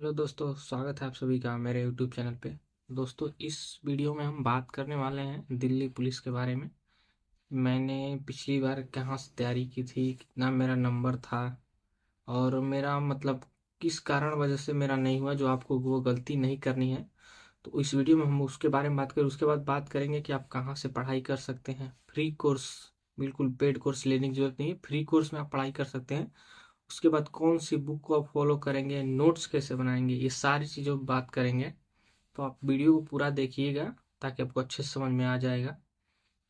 Hello दोस्तों, स्वागत है आप सभी का मेरे यूट्यूब चैनल पे। दोस्तों, इस वीडियो में हम बात करने वाले हैं दिल्ली पुलिस के बारे में। मैंने पिछली बार कहाँ से तैयारी की थी, कितना मेरा नंबर था और मेरा मतलब किस कारण वजह से मेरा नहीं हुआ, जो आपको वो गलती नहीं करनी है। तो इस वीडियो में हम उसके बारे में बात करें। उसके बाद बात करेंगे कि आप कहाँ से पढ़ाई कर सकते हैं। फ्री कोर्स, बिल्कुल पेड कोर्स लेने की जरूरत नहीं है, फ्री कोर्स में आप पढ़ाई कर सकते हैं। उसके बाद कौन सी बुक को आप फॉलो करेंगे, नोट्स कैसे बनाएंगे, ये सारी चीज़ों पर बात करेंगे। तो आप वीडियो को पूरा देखिएगा ताकि आपको अच्छे से समझ में आ जाएगा।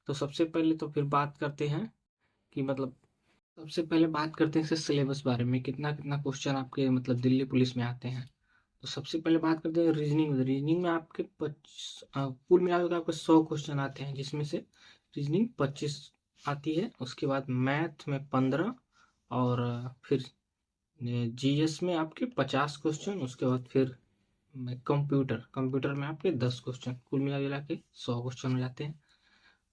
तो सबसे पहले तो फिर बात करते हैं कि मतलब सबसे पहले बात करते हैं सिलेबस बारे में, कितना कितना क्वेश्चन आपके मतलब दिल्ली पुलिस में आते हैं। तो सबसे पहले बात करते हैं रीजनिंग। रीजनिंग में आपके कुल मिलाकर आपके 100 क्वेश्चन आते हैं, जिसमें से रीजनिंग 25 आती है। उसके बाद मैथ में 15 और फिर जीएस में आपके 50 क्वेश्चन। उसके बाद फिर कंप्यूटर कंप्यूटर में आपके 10 क्वेश्चन, कुल मिला मिला के 100 क्वेश्चन हो जाते हैं।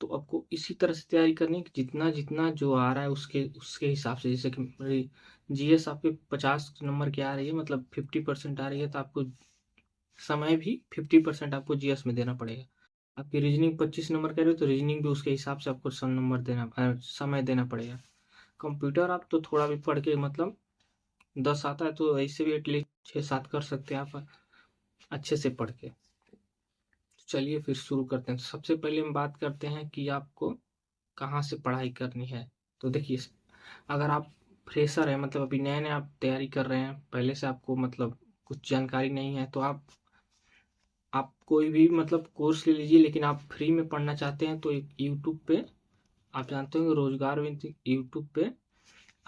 तो आपको इसी तरह से तैयारी करनी है कि जितना जितना जो आ रहा है उसके उसके हिसाब से। जैसे कि जीएस आपके 50 नंबर की आ रही है, मतलब 50% आ रही है, तो आपको समय भी 50% आपको जीएस में देना पड़ेगा। आपकी रीजनिंग 25 नंबर का रही है तो रीजनिंग भी उसके हिसाब से आपको 100 नंबर समय देना पड़ेगा। कंप्यूटर आप तो थोड़ा भी पढ़ के मतलब 10 आता है तो ऐसे भी एटलीस्ट 6-7 कर सकते हैं आप अच्छे से पढ़ के। चलिए फिर शुरू करते हैं। सबसे पहले हम बात करते हैं कि आपको कहाँ से पढ़ाई करनी है। तो देखिए, अगर आप फ्रेशर हैं, मतलब अभी नए नए आप तैयारी कर रहे हैं, पहले से आपको मतलब कुछ जानकारी नहीं है, तो आप कोई भी मतलब कोर्स ले लीजिए। लेकिन आप फ्री में पढ़ना चाहते हैं तो एक यूट्यूब पे, आप जानते होंगे रोजगार विद यूट्यूब पे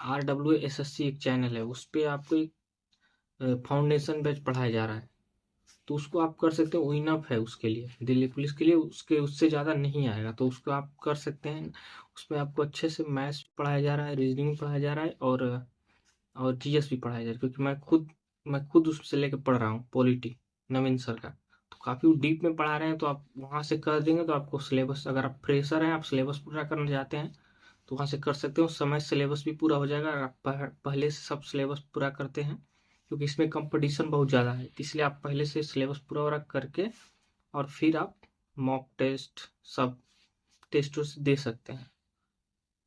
RWSSC एक चैनल है, उस पे आपको एक फाउंडेशन बैच पढ़ाया जा रहा है। तो उसको आप कर सकते हो, इनफ है उसके लिए, दिल्ली पुलिस के लिए। उसके उससे ज़्यादा नहीं आएगा, तो उसको आप कर सकते हैं। उसमें आपको अच्छे से मैथ्स पढ़ाया जा रहा है, रीजनिंग पढ़ाया जा रहा है और जीएस भी पढ़ाया जा रहा है। क्योंकि मैं खुद उससे लेकर पढ़ रहा हूँ, पॉलिटी, नवीन सर का। तो काफ़ी डीप में पढ़ा रहे हैं, तो आप वहाँ से कर देंगे तो आपको सिलेबस, अगर आप फ्रेशर हैं, आप सिलेबस पूरा करना चाहते हैं तो वहाँ से कर सकते हो। समय सिलेबस भी पूरा हो जाएगा अगर आप पहले से सब सिलेबस पूरा करते हैं। क्योंकि इसमें कंपटीशन बहुत ज़्यादा है, इसलिए आप पहले से सिलेबस पूरा पूरा करके और फिर आप मॉक टेस्ट सब टेस्टों से दे सकते हैं।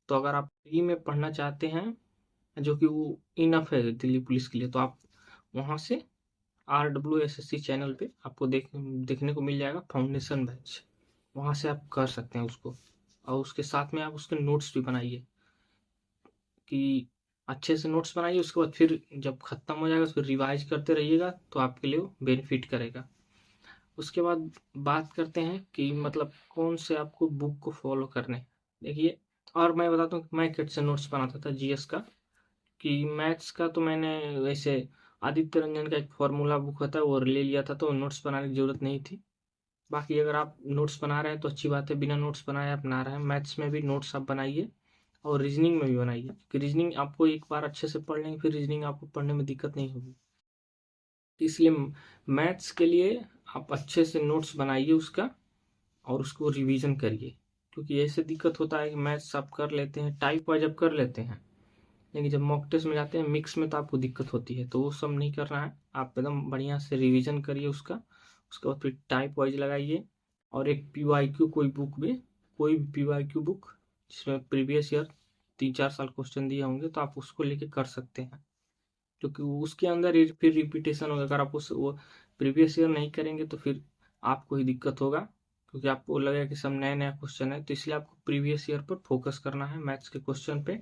तो अगर आप फ्री में पढ़ना चाहते हैं, जो कि वो इनफ है दिल्ली पुलिस के लिए, तो आप वहाँ से RWSSC चैनल पे आपको देखने को मिल जाएगा फाउंडेशन बैच। वहाँ से आप कर सकते हैं उसको। और उसके साथ में आप उसके नोट्स भी बनाइए, कि अच्छे से नोट्स बनाइए। उसके बाद फिर जब खत्म हो जाएगा फिर रिवाइज करते रहिएगा, तो आपके लिए वो बेनिफिट करेगा। उसके बाद बात करते हैं कि मतलब कौन से आपको बुक को फॉलो करने हैं। देखिए, और मैं बताता हूँ कि मैं कैसे नोट्स बनाता था जीएस का। कि मैथ्स का तो मैंने वैसे आदित्य रंजन का एक फॉर्मूला बुक होता है वो ले लिया था, तो नोट्स बनाने की जरूरत नहीं थी। बाकी अगर आप नोट्स बना रहे हैं तो अच्छी बात है, बिना नोट्स बनाए आप बना रहे हैं। मैथ्स में भी नोट्स आप बनाइए और रीजनिंग में भी बनाइए, कि रीजनिंग आपको एक बार अच्छे से पढ़ लेंगे, फिर रीजनिंग आपको पढ़ने में दिक्कत नहीं होगी। इसलिए मैथ्स के लिए आप अच्छे से नोट्स बनाइए उसका, और उसको रिवीजन करिए। क्योंकि ऐसे दिक्कत होता है कि मैथ्स आप कर लेते हैं, टाइप वाइज आप कर लेते हैं, लेकिन जब मॉक टेस्ट में जाते हैं मिक्स में तो आपको दिक्कत होती है। तो वो सब नहीं करना है, आप एकदम बढ़िया से रिवीजन करिए उसका। उसके बाद फिर टाइप वाइज लगाइए। और एक PYQ कोई बुक भी, कोई भी PYQ बुक जिसमें प्रीवियस ईयर 3-4 साल क्वेश्चन दिए होंगे, तो आप उसको लेके कर सकते हैं। क्योंकि उसके अंदर फिर रिपीटेशन होगा। अगर आप उस वो प्रीवियस ईयर नहीं करेंगे तो फिर आपको ही दिक्कत होगा, क्योंकि आपको लगेगा कि सब नया नया क्वेश्चन है। तो इसलिए आपको प्रीवियस ईयर पर फोकस करना है, मैथ्स के क्वेश्चन पे,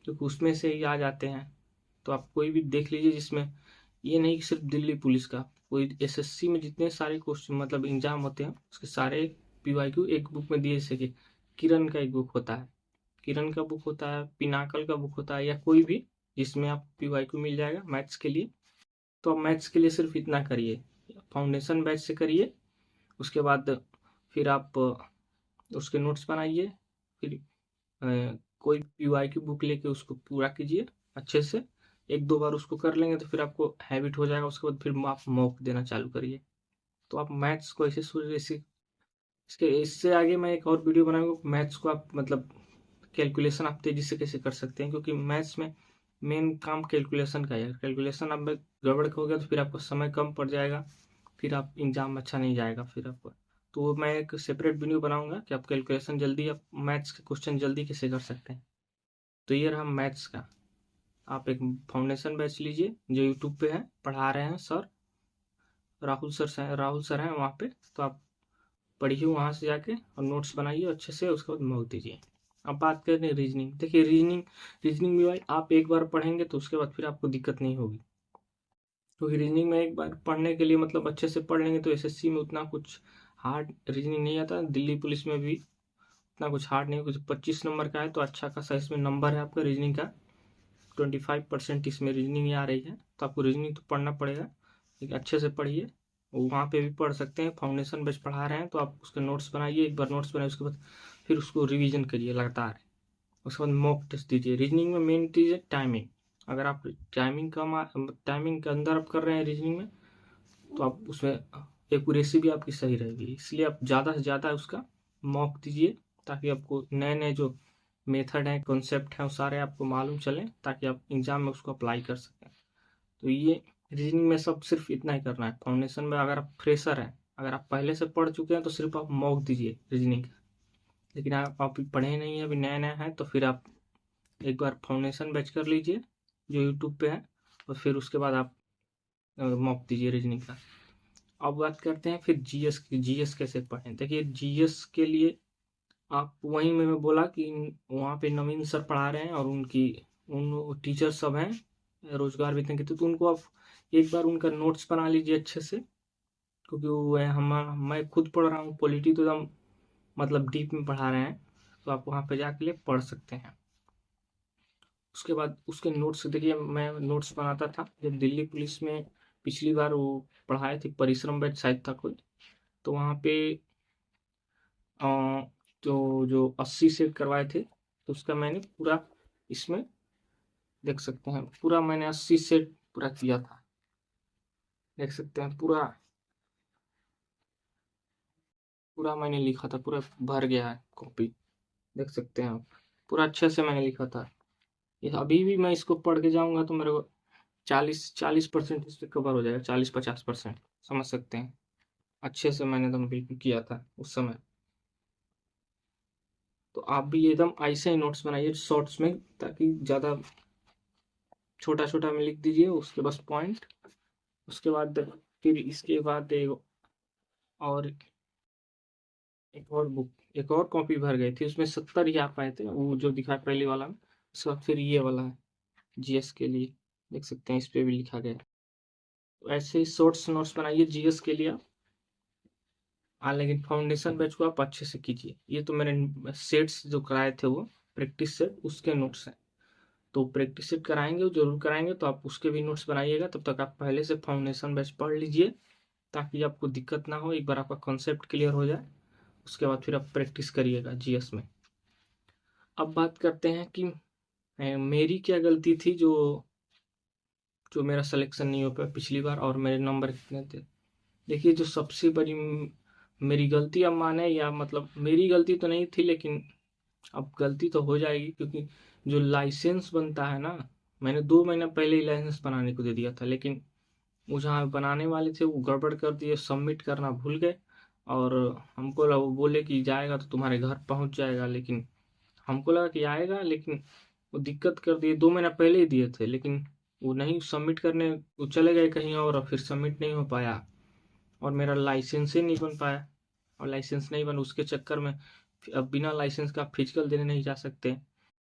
क्योंकि उसमें से ही आ जाते हैं। तो आप कोई भी देख लीजिए जिसमें, ये नहीं कि सिर्फ दिल्ली पुलिस का, कोई एसएससी में जितने सारे क्वेश्चन मतलब एग्जाम होते हैं उसके सारे PYQ एक बुक में दिए। जैसे कि किरण का एक बुक होता है, किरण का बुक होता है, पिनाकल का बुक होता है, या कोई भी जिसमें आप PYQ मिल जाएगा मैथ्स के लिए। तो आप मैथ्स के लिए सिर्फ इतना करिए, फाउंडेशन बैच से करिए। उसके बाद फिर आप उसके नोट्स बनाइए। फिर कोई PYQ बुक लेके उसको पूरा कीजिए अच्छे से। 1-2 बार उसको कर लेंगे तो फिर आपको हैबिट हो जाएगा। उसके बाद फिर आप मॉक देना चालू करिए। तो आप मैथ्स को ऐसे ऐसे इसके इससे आगे मैं एक और वीडियो बनाऊंगा, मैथ्स को आप मतलब कैलकुलेशन आप तेजी से कैसे कर सकते हैं। क्योंकि मैथ्स में मेन काम कैलकुलेशन का है। कैलकुलेशन अब गड़बड़ हो गया तो फिर आपको समय कम पड़ जाएगा, फिर आप एग्जाम अच्छा नहीं जाएगा फिर आपको। तो वो मैं एक सेपरेट वीडियो बनाऊंगा कि आप कैलकुलेशन जल्दी, आप मैथ्स के क्वेश्चन जल्दी कैसे कर सकते हैं। तो ये रहा मैथ्स का। आप एक फाउंडेशन बैच लीजिए जो यूट्यूब पे है, पढ़ा रहे हैं सर, राहुल सर हैं वहाँ पे। तो आप पढ़िए वहाँ से जाके और नोट्स बनाइए अच्छे से, उसके बाद मॉक दीजिए। अब बात करें रीजनिंग। देखिए रीजनिंग भी भाई आप एक बार पढ़ेंगे तो उसके बाद फिर आपको दिक्कत नहीं होगी, क्योंकि रीजनिंग में एक बार पढ़ने के लिए मतलब अच्छे से पढ़ लेंगे तो एसएससी में उतना कुछ हार्ड रीजनिंग नहीं आता। दिल्ली पुलिस में भी उतना कुछ हार्ड नहीं, कुछ 25 नंबर का है तो अच्छा खासा इसमें नंबर है आपका रीजनिंग का। 25% इसमें रीजनिंग आ रही है, तो आपको रीजनिंग तो पढ़ना पड़ेगा, लेकिन अच्छे से पढ़िए। वहाँ पे भी पढ़ सकते हैं, फाउंडेशन बेस पढ़ा रहे हैं तो आप उसके नोट्स बनाइए। एक बार नोट्स बनाइए उसके बाद फिर उसको रिवीजन करिए लगातार। उसके बाद मॉक टेस्ट दीजिए। रीजनिंग में मेन चीज़ है टाइमिंग। अगर आप टाइमिंग के अंदर आप कर रहे हैं रीजनिंग में तो आप उसमें एक्यूरेसी भी आपकी सही रहेगी। इसलिए आप ज़्यादा से ज़्यादा उसका मॉक दीजिए, ताकि आपको नए नए जो मेथड हैं, कॉन्सेप्ट हैं, वो सारे आपको मालूम चलें, ताकि आप एग्जाम में उसको अप्लाई कर सकें। तो ये रीजनिंग में सब सिर्फ इतना ही करना है। फाउंडेशन में अगर आप फ्रेशर हैं, अगर आप पहले से पढ़ चुके हैं तो सिर्फ आप मॉक दीजिए रीजनिंग का। लेकिन आप अभी पढ़े नहीं हैं, अभी नया नया हैं, तो फिर आप एक बार फाउंडेशन बैच कर लीजिए जो यूट्यूब पे है, और फिर उसके बाद आप मॉक दीजिए रीजनिंग का। अब बात करते हैं फिर जीएस की। जीएस कैसे पढ़ें। देखिए जीएस के लिए आप वहीं में मैं बोला कि वहाँ पे नवीन सर पढ़ा रहे हैं और उन टीचर सब हैं रोजगार वेतन के, तो उनको आप एक बार उनका नोट्स बना लीजिए अच्छे से, क्योंकि वो है मैं खुद पढ़ रहा हूँ। पॉलिटी तो एकदम मतलब डीप में पढ़ा रहे हैं, तो आप वहाँ पे जाके लिए पढ़ सकते हैं। उसके बाद उसके नोट्स देखिए, मैं नोट्स बनाता था जब दिल्ली पुलिस में पिछली बार वो पढ़ाए थे, परिश्रम बैच शायद था कोई, तो वहाँ पे अ, तो जो 80 सेट करवाए थे तो उसका मैंने पूरा इसमें देख सकते हैं, पूरा मैंने 80 सेट पूरा किया था। देख सकते हैं पूरा पूरा मैंने लिखा था, पूरा भर गया है कॉपी। देख सकते हैं आप, पूरा अच्छे से मैंने लिखा था। ये अभी भी मैं इसको पढ़ के जाऊंगा तो मेरे को 40% इस पे कवर हो जाएगा, 40-50% समझ सकते हैं। अच्छे से मैंने एकदम बिल्कुल किया था उस समय। तो आप भी एकदम ऐसे ही नोट्स बनाइए शॉर्ट्स में, ताकि ज़्यादा छोटा छोटा में लिख दीजिए उसके बस पॉइंट। उसके बाद फिर इसके बाद और एक और कॉपी भर गई थी, उसमें 70 ही आ पाए थे, वो जो दिखा पहले वाला में। उसके बाद फिर ये वाला है जीएस के लिए, देख सकते हैं इस पे भी लिखा गया है। तो ऐसे ही शॉर्ट्स नोट्स बनाइए जीएस के लिए। लेकिन फाउंडेशन बैच को आप अच्छे से कीजिए। ये तो मैंने सेट्स जो कराए थे वो प्रैक्टिस सेट, उसके नोट्स हैं। तो प्रैक्टिस सेट कराएंगे, वो जरूर कराएंगे, तो आप उसके भी नोट्स बनाइएगा। तब तक आप पहले से फाउंडेशन बैच पढ़ लीजिए, ताकि आपको दिक्कत ना हो, एक बार आपका कॉन्सेप्ट क्लियर हो जाए। उसके बाद फिर आप प्रैक्टिस करिएगा जीएस में। अब बात करते हैं कि मेरी क्या गलती थी जो जो मेरा सिलेक्शन नहीं हो पाया पिछली बार, और मेरे नंबर कितने थे। देखिए जो सबसे बड़ी मेरी गलती, अब माने या मतलब मेरी गलती तो नहीं थी, लेकिन अब गलती तो हो जाएगी, क्योंकि जो लाइसेंस बनता है ना, मैंने 2 महीना पहले ही लाइसेंस बनाने को दे दिया था, लेकिन वो जहाँ बनाने वाले थे वो गड़बड़ कर दिए, सबमिट करना भूल गए। और हमको लगा, वो बोले कि जाएगा तो तुम्हारे घर पहुंच जाएगा, लेकिन हमको लगा कि आएगा, लेकिन वो दिक्कत कर दिए। 2 महीना पहले ही दिए थे, लेकिन वो नहीं सबमिट करने, वो चले गए कहीं और फिर सबमिट नहीं हो पाया, और मेरा लाइसेंस ही नहीं बन पाया। और लाइसेंस नहीं बन, उसके चक्कर में अब बिना लाइसेंस का फिजिकल देने नहीं जा सकते।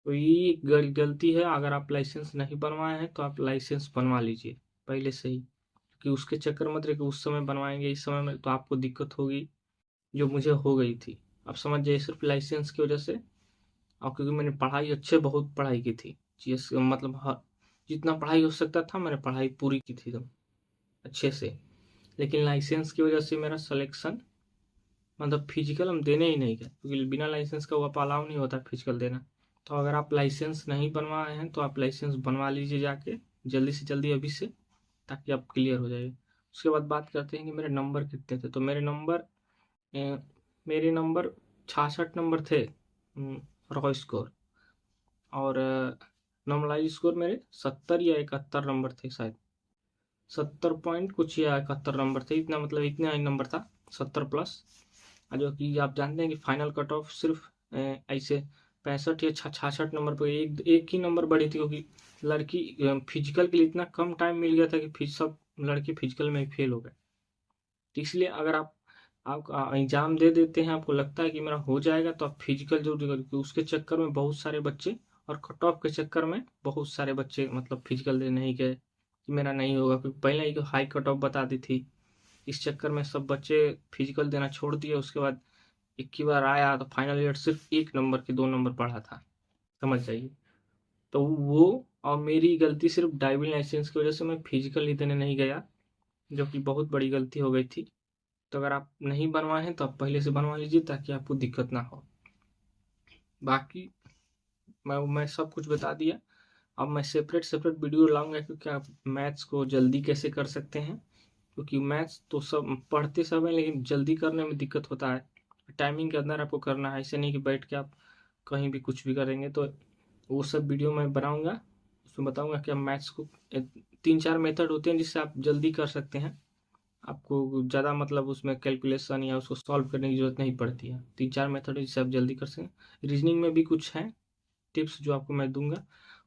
तो ये गलती है। अगर आप लाइसेंस नहीं बनवाए हैं तो आप लाइसेंस बनवा लीजिए पहले से ही, कि उसके चक्कर मत रहे कि उस समय बनवाएंगे इस समय में तो आपको दिक्कत होगी, जो मुझे हो गई थी। आप समझ जाइए सिर्फ लाइसेंस की वजह से। और क्योंकि मैंने पढ़ाई अच्छे बहुत पढ़ाई की थी जीएस, मतलब जितना पढ़ाई हो सकता था मैंने पढ़ाई पूरी की थी एकदम अच्छे से, लेकिन लाइसेंस की वजह से मेरा सिलेक्शन मतलब फिजिकल हम देने ही नहीं गए, क्योंकि बिना लाइसेंस का वो अलाउ नहीं होता फिजिकल देना। तो अगर आप लाइसेंस नहीं बनवाए हैं तो आप लाइसेंस बनवा लीजिए जाके जल्दी से जल्दी अभी से, ताकि आप क्लियर हो जाए। उसके बाद बात करते हैं कि मेरे नंबर कितने थे। तो मेरे नंबर 66 नंबर थे रॉ स्कोर। और नॉर्मलाइज स्कोर मेरे 70 या 71 नंबर थे शायद, 70 पॉइंट कुछ या 71 नंबर थे, इतना मतलब इतना ही नंबर था 70 प्लस। जो कि आप जानते हैं कि फाइनल कट ऑफ सिर्फ ऐसे 65 या 66 नंबर पर एक ही नंबर बढ़ी थी, क्योंकि लड़की फिजिकल के लिए इतना कम टाइम मिल गया था कि सब लड़के फिजिकल में ही फेल हो गए। तो इसलिए अगर आप एग्जाम दे देते हैं, आपको लगता है कि मेरा हो जाएगा, तो आप फिजिकल जरूर करिए। उसके चक्कर में बहुत सारे बच्चे, और कट ऑफ के चक्कर में बहुत सारे बच्चे मतलब फिजिकल दे नहीं गए कि मेरा नहीं होगा, क्योंकि पहले ही हाई कट ऑफ बता दी थी। इस चक्कर में सब बच्चे फिजिकल देना छोड़ दिए। उसके बाद 21 बार आया तो फाइनल ईयर सिर्फ 1 नंबर की 2 नंबर पढ़ा था, समझ जाइए। तो वो और मेरी गलती सिर्फ ड्राइविंग लाइसेंस की वजह से मैं फिजिकल ही देने नहीं गया, जो कि बहुत बड़ी गलती हो गई थी। तो अगर आप नहीं बनवाए हैं तो आप पहले से बनवा लीजिए, ताकि आपको दिक्कत ना हो। बाकी मैं सब कुछ बता दिया। अब मैं सेपरेट वीडियो लाऊंगा, क्योंकि आप मैथ्स को जल्दी कैसे कर सकते हैं, क्योंकि मैथ्स तो सब पढ़ते सब हैं, लेकिन जल्दी करने में दिक्कत होता है। टाइमिंग के अंदर आपको करना है, ऐसे नहीं कि बैठ के आप कहीं भी कुछ भी करेंगे। तो वो सब वीडियो मैं बनाऊंगा, उसमें बताऊंगा कि आप मैथ्स को 3-4 मेथड होते हैं जिससे आप जल्दी कर सकते हैं। आपको ज़्यादा मतलब उसमें कैलकुलेशन या उसको सॉल्व करने की जरूरत नहीं पड़ती है। 3-4 मेथड है जिससे आप जल्दी कर सकें। रीजनिंग में भी कुछ है टिप्स जो आपको मैं दूंगा।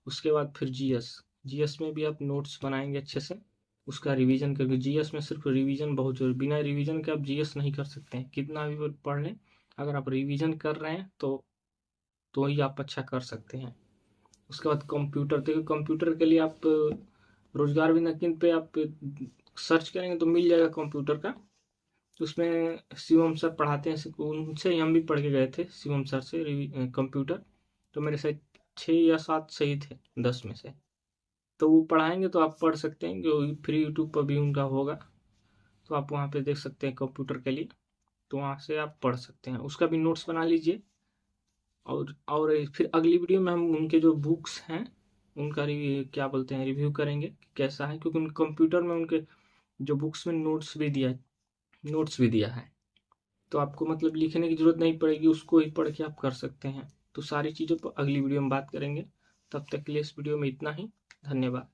उसके बाद फिर जीएस में भी आप नोट्स बनाएंगे अच्छे से, उसका रिवीजन करके। जीएस में सिर्फ रिवीजन बहुत जरूरी, बिना रिवीजन के आप जीएस नहीं कर सकते हैं, कितना भी पढ़ लें। अगर आप रिवीजन कर रहे हैं तो ही आप अच्छा कर सकते हैं। उसके बाद कंप्यूटर, देखिए कंप्यूटर के लिए आप रोजगार बिंद केंद्र पे आप सर्च करेंगे तो मिल जाएगा कंप्यूटर का। उसमें शिवम सर पढ़ाते हैं, उनसे ही हम भी पढ़ के गए थे, शिवम सर से कंप्यूटर। तो मेरे साथ 6 या 7 सही थे 10 में से। तो वो पढ़ाएंगे तो आप पढ़ सकते हैं, जो फ्री यूट्यूब पर भी उनका होगा, तो आप वहाँ पे देख सकते हैं कंप्यूटर के लिए। तो वहाँ से आप पढ़ सकते हैं, उसका भी नोट्स बना लीजिए। और फिर अगली वीडियो में हम उनके जो बुक्स हैं उनका क्या बोलते हैं रिव्यू करेंगे कैसा है, क्योंकि कंप्यूटर में उनके जो बुक्स में नोट्स भी दिया है। तो आपको मतलब लिखने की जरूरत नहीं पड़ेगी, उसको ही पढ़ के आप कर सकते हैं। तो सारी चीज़ों पर अगली वीडियो में बात करेंगे। तब तक के लिए इस वीडियो में इतना ही। धन्यवाद।